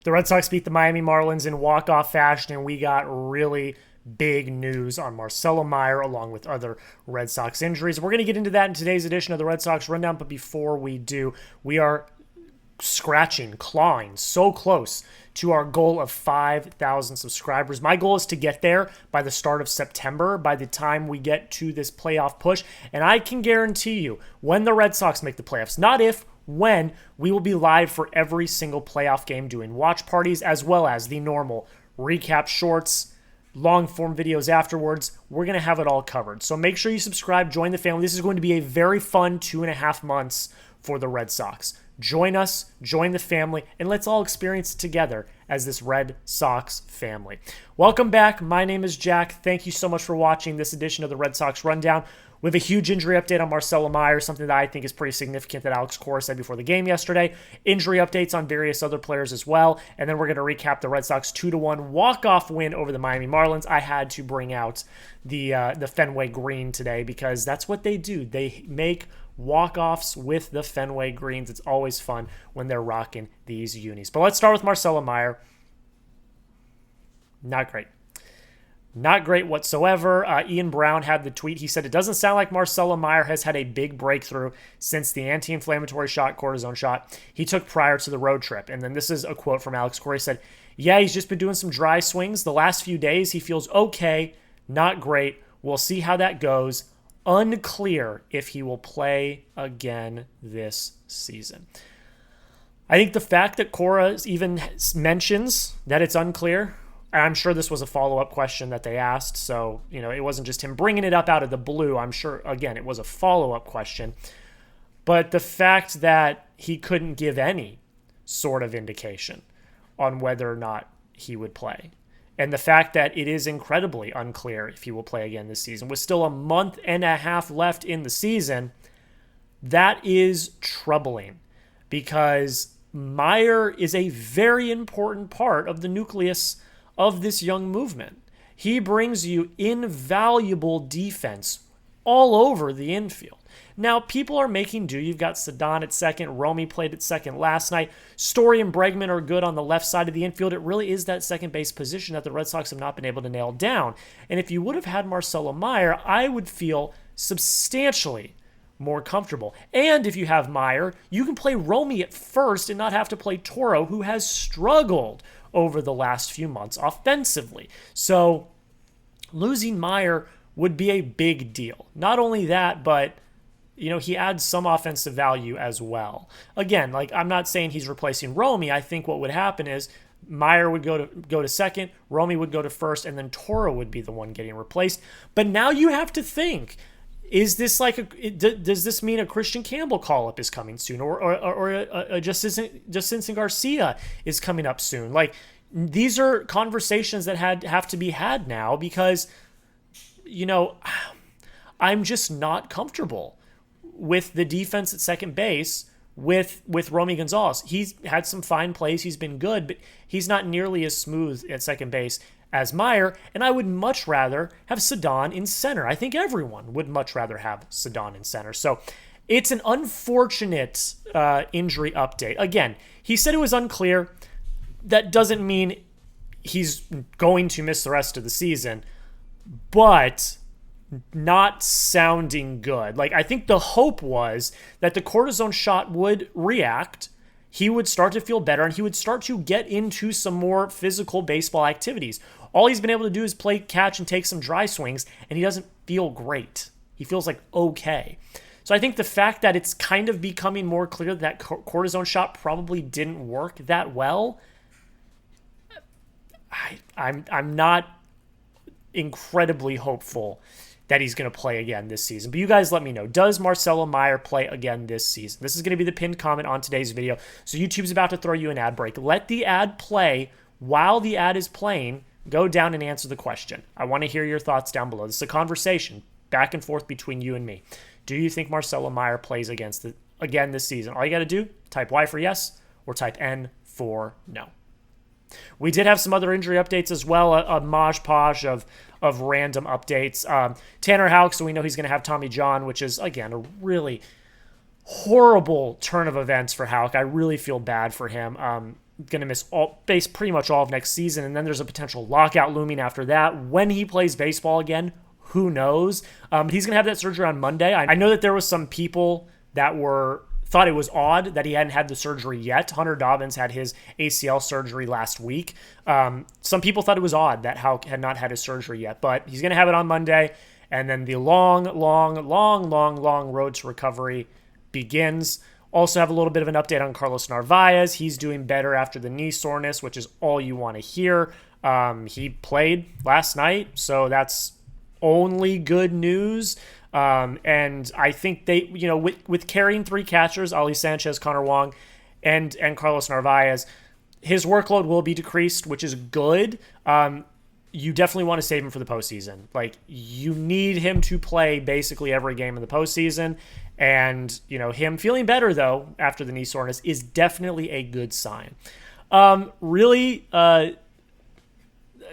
The Red Sox beat the Miami Marlins in walk-off fashion, and we got really big news on Marcelo Mayer along with other Red Sox injuries. We're going to get into that in today's edition of the Red Sox Rundown, but before we do, we are scratching, clawing so close to our goal of 5,000 subscribers. My goal is to get there by the start of September, by the time we get to this playoff push, and I can guarantee you, when the Red Sox make the playoffs, not if, when, we will be live for every single playoff game doing watch parties as well as the normal recap shorts, long form videos afterwards. We're going to have it all covered. So make sure you subscribe, join the family. This is going to be a very fun 2.5 months for the Red Sox. Join us, join the family, and let's all experience it together as this Red Sox family. Welcome back. My name is Jack. Thank you so much for watching this edition of the Red Sox Rundown. We have a huge injury update on Marcelo Mayer, something that I think is pretty significant that Alex Cora said before the game yesterday. Injury updates on various other players as well. And then we're going to recap the Red Sox 2-1 walk-off win over the Miami Marlins. I had to bring out the Fenway Green today because that's what they do. They make walk-offs with the Fenway Greens. It's always fun when they're rocking these unis. But let's start with Marcelo Mayer. Not great. Not great whatsoever. Ian Browne had the tweet. He said, "It doesn't sound like Marcelo Mayer has had a big breakthrough since the anti-inflammatory shot, cortisone shot, he took prior to the road trip." And then this is a quote from Alex Cora. He said, "Yeah, he's just been doing some dry swings. The last few days, he feels okay. Not great. We'll see how that goes. Unclear if he will play again this season." I think the fact that Cora even mentions that it's unclear, I'm sure this was a follow-up question that they asked, so it wasn't just him bringing it up out of the blue. I'm sure, again, it was a follow-up question. But the fact that he couldn't give any sort of indication on whether or not he would play, and the fact that it is incredibly unclear if he will play again this season, with still a month and a half left in the season, that is troubling because Mayer is a very important part of the nucleus of this young movement. He brings you invaluable defense all over the infield. Now, people are making do. You've got Cedon at second. Romy played at second last night. Story and Bregman are good on the left side of the infield. It really is that second base position that the Red Sox have not been able to nail down. And if you would have had Marcelo Mayer, I would feel substantially more comfortable. And if you have Mayer, you can play Romy at first and not have to play Toro, who has struggled over the last few months offensively. So losing Mayer would be a big deal. Not only that, but he adds some offensive value as well. Again, I'm not saying he's replacing Romy. I think what would happen is Mayer would go to second, Romy would go to first, and then Toro would be the one getting replaced. But now you have to think, is this does this mean a Christian Campbell call-up is coming soon, or a Justin Garcia is coming up soon? These are conversations that have to be had now because, I'm just not comfortable with the defense at second base with Romy Gonzalez. He's had some fine plays. He's been good, but he's not nearly as smooth at second base as Mayer, and I would much rather have Cedon in center. I think everyone would much rather have Cedon in center. So it's an unfortunate injury update. Again, he said it was unclear. That doesn't mean he's going to miss the rest of the season, but not sounding good. I think the hope was that the cortisone shot would react, he would start to feel better, and he would start to get into some more physical baseball activities. All he's been able to do is play catch and take some dry swings, and he doesn't feel great. He feels okay. So I think the fact that it's kind of becoming more clear that cortisone shot probably didn't work that well, I'm not incredibly hopeful that he's going to play again this season. But you guys let me know. Does Marcelo Mayer play again this season? This is going to be the pinned comment on today's video. So YouTube's about to throw you an ad break. Let the ad play. While the ad is playing, go down and answer the question. I want to hear your thoughts down below. This is a conversation back and forth between you and me. Do you think Marcelo Mayer plays again this season? All you got to do, type Y for yes or type N for no. We did have some other injury updates as well, a mosh posh of random updates. Tanner Houck, so we know he's going to have Tommy John, which is, again, a really horrible turn of events for Houck. I really feel bad for him. going to miss pretty much all of next season, and then there's a potential lockout looming after that. When he plays baseball again, who knows? He's going to have that surgery on Monday. I know that there was some people that thought it was odd that he hadn't had the surgery yet. Hunter Dobbins had his ACL surgery last week. Some people thought it was odd that Houck had not had his surgery yet, but he's going to have it on Monday, and then the long road to recovery begins. Also have a little bit of an update on Carlos Narvaez. He's doing better after the knee soreness, which is all you want to hear. He played last night, so that's only good news. And I think they, with carrying 3 catchers, Ali Sanchez, Connor Wong, and Carlos Narvaez, his workload will be decreased, which is good. You definitely want to save him for the postseason. Like, you need him to play basically every game in the postseason. And, him feeling better, though, after the knee soreness is definitely a good sign. Really,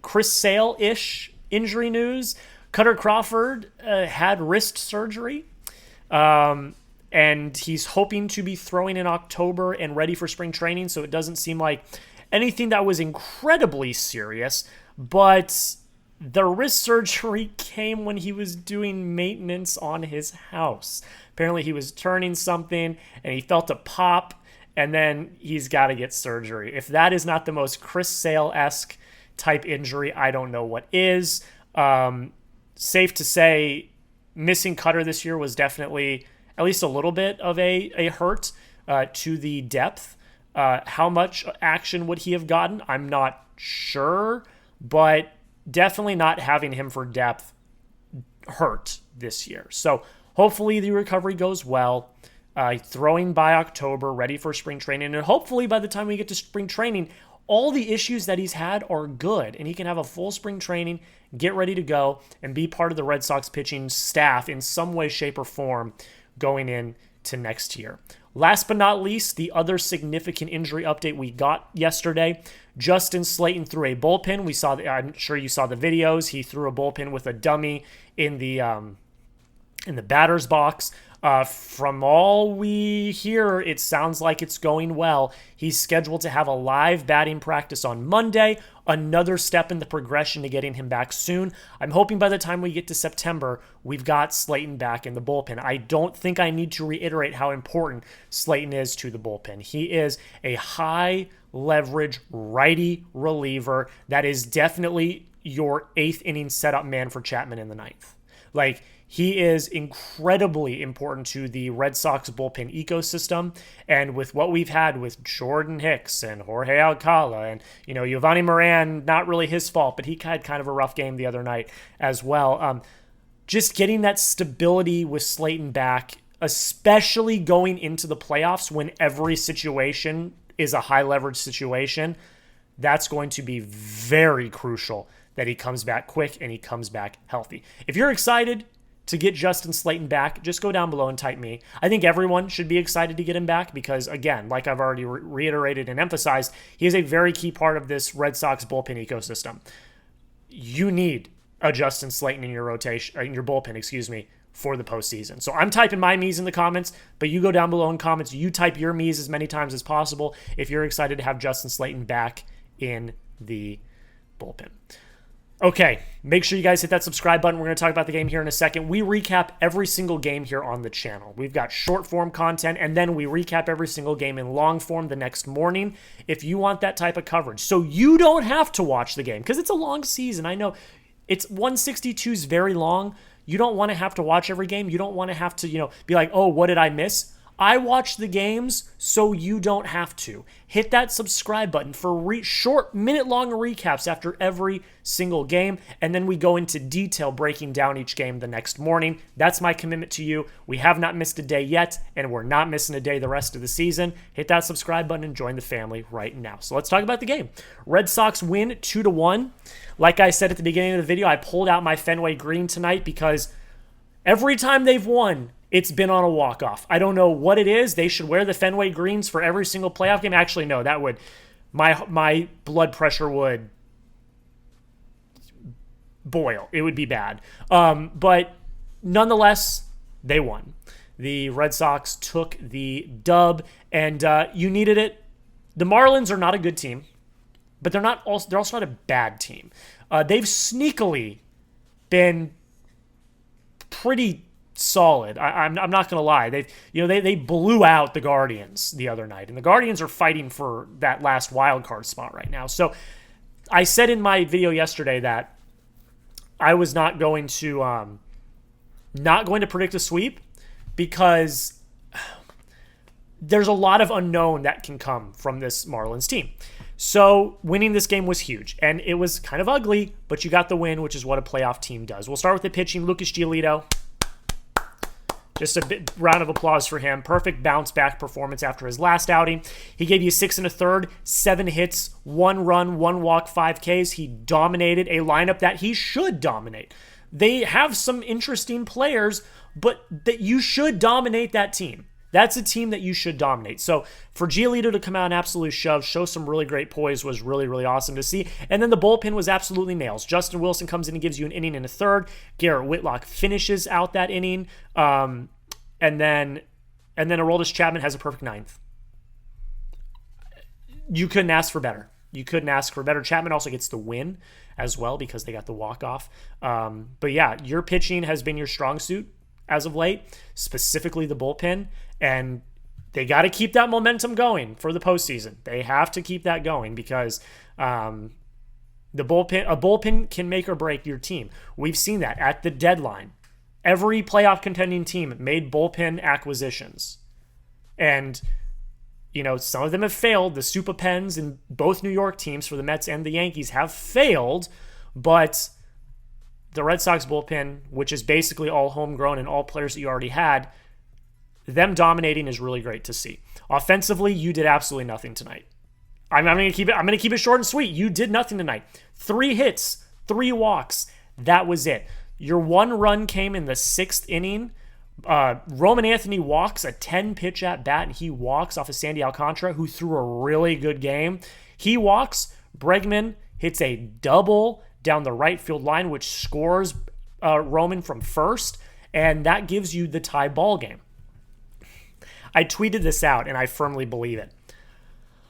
Chris Sale-ish injury news. Kutter Crawford had wrist surgery, and he's hoping to be throwing in October and ready for spring training, so it doesn't seem like anything that was incredibly serious, but the wrist surgery came when he was doing maintenance on his house. Apparently he was turning something, and he felt a pop, and then he's got to get surgery. If that is not the most Chris Sale-esque type injury, I don't know what is. Safe to say, missing Kutter this year was definitely at least a little bit of a hurt to the depth. How much action would he have gotten? I'm not sure, but definitely not having him for depth hurt this year. So hopefully the recovery goes well. Throwing by October, ready for spring training, and hopefully by the time we get to spring training, all the issues that he's had are good, and he can have a full spring training, get ready to go, and be part of the Red Sox pitching staff in some way, shape, or form going into next year. Last but not least, the other significant injury update we got yesterday, Justin Slaten threw a bullpen. I'm sure you saw the videos. He threw a bullpen with a dummy in the batter's box. From all we hear, it sounds like it's going well. He's scheduled to have a live batting practice on Monday, another step in the progression to getting him back soon. I'm hoping by the time we get to September, we've got Slaten back in the bullpen. I don't think I need to reiterate how important Slaten is to the bullpen. He is a high leverage righty reliever that is definitely your 8th inning setup man for Chapman in the 9th. Like, he is incredibly important to the Red Sox bullpen ecosystem. And with what we've had with Jordan Hicks and Jorge Alcala and, Giovanni Moran, not really his fault, but he had kind of a rough game the other night as well. Just getting that stability with Slaten back, especially going into the playoffs when every situation is a high leverage situation, that's going to be very crucial that he comes back quick and he comes back healthy. If you're excited to get Justin Slaten back, just go down below and type me. I think everyone should be excited to get him back because, again, like I've already reiterated and emphasized, he is a very key part of this Red Sox bullpen ecosystem. You need a Justin Slaten in your rotation, in your bullpen, for the postseason. So I'm typing my me's in the comments, but you go down below in comments. You type your me's as many times as possible if you're excited to have Justin Slaten back in the bullpen. Okay, make sure you guys hit that subscribe button. We're going to talk about the game here in a second. We recap every single game here on the channel. We've got short form content, and then we recap every single game in long form the next morning if you want that type of coverage. So you don't have to watch the game because it's a long season. I know it's 162 is very long. You don't want to have to watch every game. You don't want to have to, be like, oh, what did I miss? I watch the games so you don't have to. Hit that subscribe button for short minute-long recaps after every single game, and then we go into detail breaking down each game the next morning. That's my commitment to you. We have not missed a day yet, and we're not missing a day the rest of the season. Hit that subscribe button and join the family right now. So let's talk about the game. Red Sox win 2-1. Like I said at the beginning of the video, I pulled out my Fenway green tonight because every time they've won, it's been on a walk-off. I don't know what it is. They should wear the Fenway greens for every single playoff game. Actually, no, that would, my blood pressure would boil. It would be bad. But nonetheless, they won. The Red Sox took the dub, and you needed it. the Marlins are not a good team, but they're also not a bad team. They've sneakily been pretty solid. I'm not going to lie. They blew out the Guardians the other night, and the Guardians are fighting for that last wild card spot right now. So I said in my video yesterday that I was not going to predict a sweep because there's a lot of unknown that can come from this Marlins team. So winning this game was huge, and it was kind of ugly, but you got the win, which is what a playoff team does. We'll start with the pitching. Lucas Giolito. Just a big round of applause for him. Perfect bounce-back performance after his last outing. He gave you 6 1/3, 7 hits, 1 run, 1 walk, 5 Ks. He dominated a lineup that he should dominate. They have some interesting players, but that you should dominate that team. That's a team that you should dominate. So for Giolito to come out and absolutely show some really great poise was really, really awesome to see. And then the bullpen was absolutely nails. Justin Wilson comes in and gives you an inning and a third. Garrett Whitlock finishes out that inning. And then Aroldis Chapman has a perfect ninth. You couldn't ask for better. Chapman also gets the win as well because they got the walk-off. But yeah, your pitching has been your strong suit as of late, specifically the bullpen, and they got to keep that momentum going for the postseason. They have to keep that going because a bullpen can make or break your team. We've seen that at the deadline. Every playoff contending team made bullpen acquisitions, and some of them have failed. The Super Pens and both New York teams for the Mets and the Yankees have failed, but the Red Sox bullpen, which is basically all homegrown and all players that you already had, them dominating is really great to see. Offensively, you did absolutely nothing tonight. I'm going to keep it short and sweet. You did nothing tonight. 3 hits, 3 walks. That was it. Your 1 run came in the 6th inning. Roman Anthony walks a 10-pitch at bat, and he walks off of Sandy Alcantara, who threw a really good game. He walks. Bregman hits a double down the right field line, which scores Roman from first, and that gives you the tie ball game. I tweeted this out, and I firmly believe it.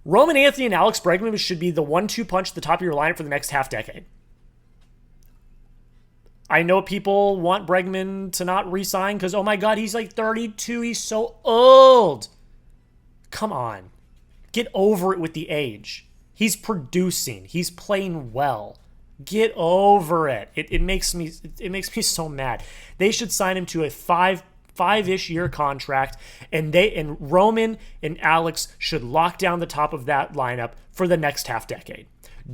Roman Anthony and Alex Bregman should be the 1-2 punch at the top of your lineup for the next half decade. I know people want Bregman to not re-sign because, oh my God, he's like 32. He's so old. Come on. Get over it with the age. He's producing. He's playing well. Get over it. It makes me so mad. They should sign him to a five-ish year contract, and Roman and Alex should lock down the top of that lineup for the next half decade.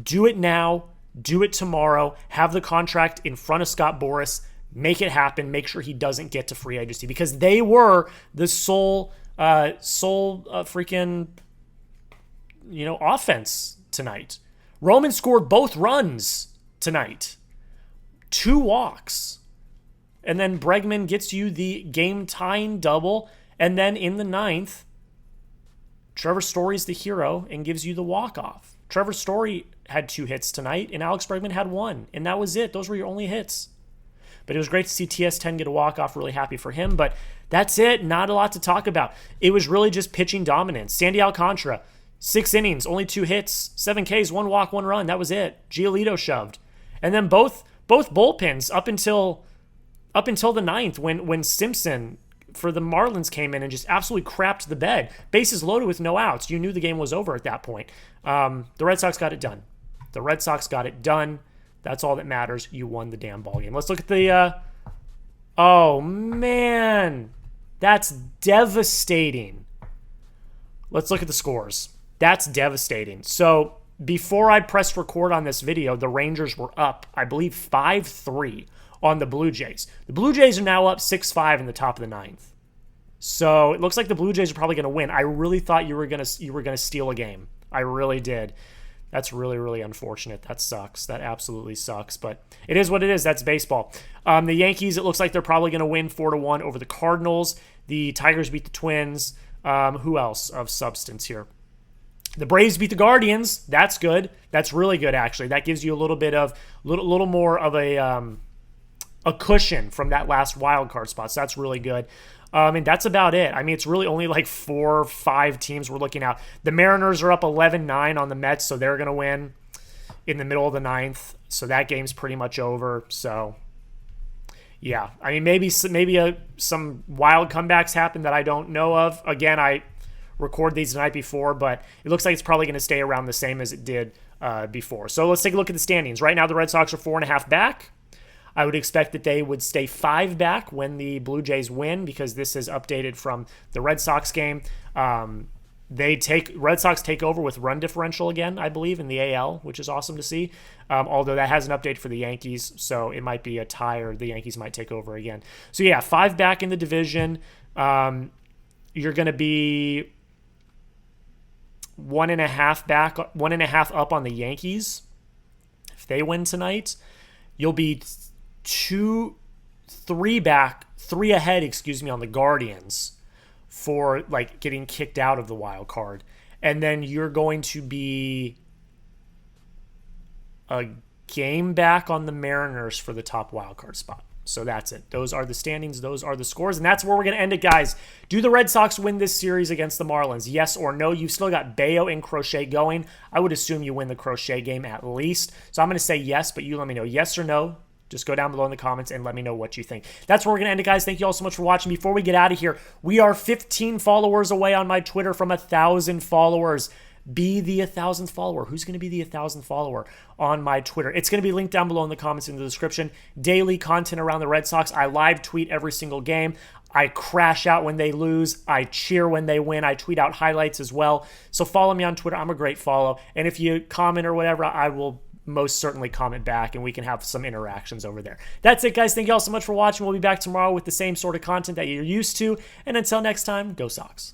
Do it now. Do it tomorrow. Have the contract in front of Scott Boras. Make it happen. Make sure he doesn't get to free agency because they were the sole freaking offense tonight. Roman scored both runs tonight. 2 walks. And then Bregman gets you the game-tying double. And then in the 9th, Trevor Story's the hero and gives you the walk-off. Trevor Story had 2 hits tonight, and Alex Bregman had 1. And that was it. Those were your only hits. But it was great to see TS10 get a walk-off. Really happy for him. But that's it. Not a lot to talk about. It was really just pitching dominance. Sandy Alcantara, 6 innings, only 2 hits, 7 Ks, 1 walk, 1 run. That was it. Giolito shoved. And then both bullpens up until the 9th when Simpson for the Marlins came in and just absolutely crapped the bed. Bases loaded with no outs. You knew the game was over at that point. The Red Sox got it done. That's all that matters. You won the damn ball game. Let's look at the... oh, man. That's devastating. Let's look at the scores. That's devastating. So before I pressed record on this video, the Rangers were up, I believe, 5-3 on the Blue Jays. The Blue Jays are now up 6-5 in the top of the 9th. So it looks like the Blue Jays are probably going to win. I really thought you were going to steal a game. I really did. That's really, really unfortunate. That sucks. That absolutely sucks. But it is what it is. That's baseball. The Yankees, it looks like they're probably going to win 4-1 over the Cardinals. The Tigers beat the Twins. Who else of substance here? The Braves beat the Guardians. That's good. That's really good, actually. That gives you a little more of a cushion from that last wild card spot. So that's really good. And that's about it. I mean, it's really only like 4 or 5 teams we're looking at. The Mariners are up 11-9 on the Mets, so they're going to win in the middle of the 9th. So that game's pretty much over. So, yeah. I mean, maybe some wild comebacks happen that I don't know of. Again, I record these the night before, but it looks like it's probably going to stay around the same as it did before. So let's take a look at the standings. Right now, the Red Sox are 4.5 back. I would expect that they would stay 5 back when the Blue Jays win, because this is updated from the Red Sox game. Red Sox take over with run differential again, I believe, in the AL, which is awesome to see. Although that has an update for the Yankees, so it might be a tie, or the Yankees might take over again. So yeah, 5 back in the division. You're going to be 1.5 back, 1.5 up on the Yankees. If they win tonight, you'll be 3 ahead, on the Guardians for like getting kicked out of the wild card. And then you're going to be a game back on the Mariners for the top wild card spot. So that's it. Those are the standings. Those are the scores. And that's where we're going to end it, guys. Do the Red Sox win this series against the Marlins? Yes or no? You've still got Bayo and Crochet going. I would assume you win the Crochet game at least. So I'm going to say yes, but you let me know yes or no. Just go down below in the comments and let me know what you think. That's where we're going to end it, guys. Thank you all so much for watching. Before we get out of here, we are 15 followers away on my Twitter from 1,000 followers. Be the 1,000th follower. Who's going to be the 1,000th follower on my Twitter? It's going to be linked down below in the comments in the description. Daily content around the Red Sox. I live tweet every single game. I crash out when they lose. I cheer when they win. I tweet out highlights as well. So follow me on Twitter. I'm a great follow. And if you comment or whatever, I will most certainly comment back, and we can have some interactions over there. That's it, guys. Thank you all so much for watching. We'll be back tomorrow with the same sort of content that you're used to. And until next time, go Sox.